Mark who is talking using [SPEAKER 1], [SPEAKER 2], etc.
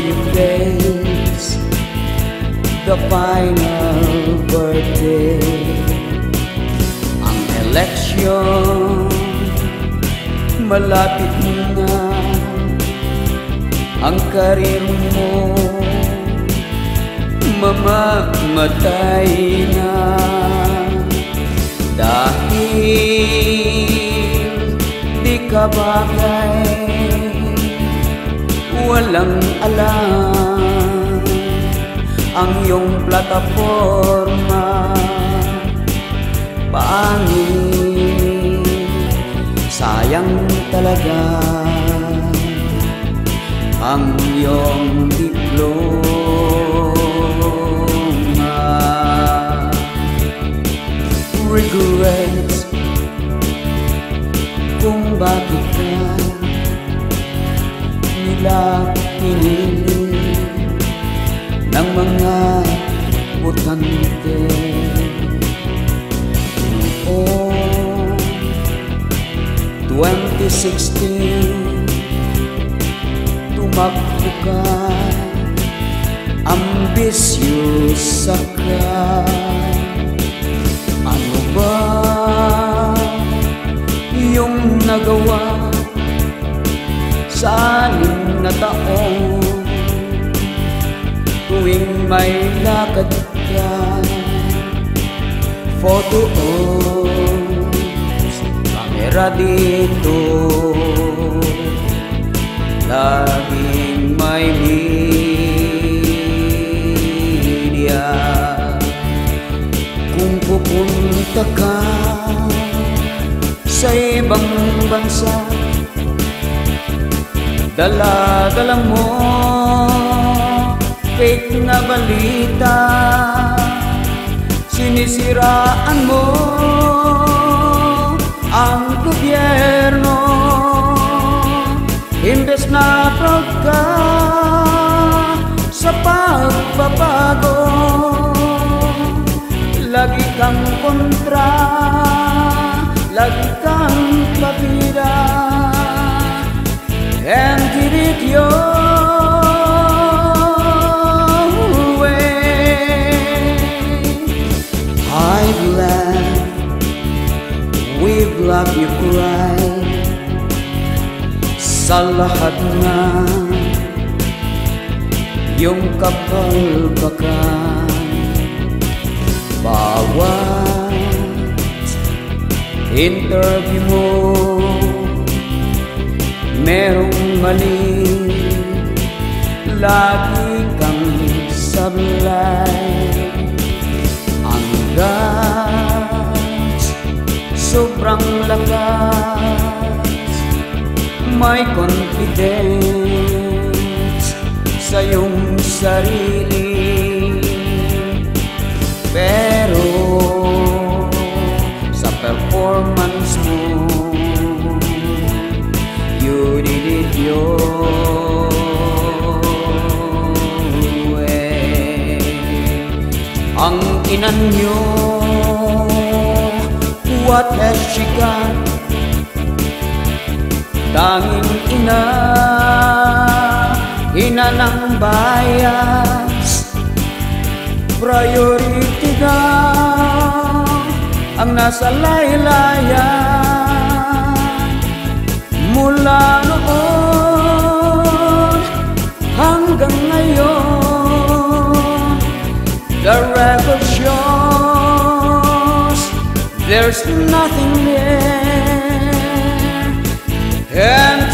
[SPEAKER 1] you face the final birthday. Ang eleksyon malapit na, ang karir mo mamamatay na. Dahil di ka bagay, walang alam ang iyong plataforma. Pangit, sayang talaga ang iyong diploma. Regrets kung bakit ka nila pinili ng mga botante. Noong 2016 tumakbo ka, ambisyos ka. Ano ba yung nagawa sa 6 na taon? Tuwing may lakad ka, photo ops, camera dito, laging may media. Kung pupunta ka sa ibang bansa, dala-dala mo fake na balita, sinisiraan mo ang gobyerno. Imbes na proud ka sa pagbabago, lagi kang kontra, lagi kang pabida. And did it your way. I've laughed, we've laughed, you cry, sa lahat na yung kapalpakan. Bawat interview mo merong mali, lagi kang sablay. Ang gas, sobrang lakas, may confidence sa iyong sarili. Pero sa performance mo, you did it your way. Ang ina nyo, what has she got? Tanging ina, ina ng bias. Priority daw ang nasa laylayan. Mula noon hanggang ngayon, the record shows there's nothing there. And